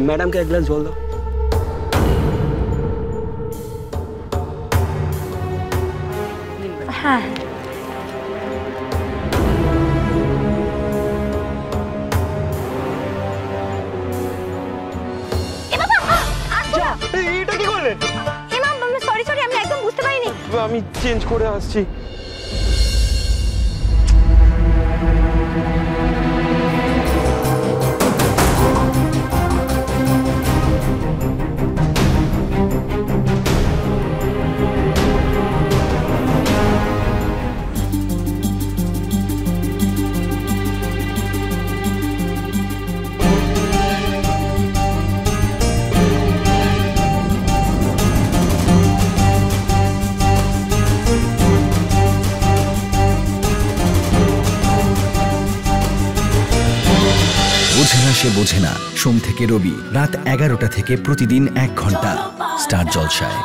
ম্যাডামকে এক গ্লাস জল দাও। হ্যাঁ এটা কি করলেন? সরি সরি, আমি একদম বুঝতে পারিনি। আমি চেঞ্জ করে আসছি। বোঝে না সে বোঝে না, সোম থেকে রবি রাত 11টা থেকে প্রতিদিন 1 ঘন্টা স্টার জলসায়।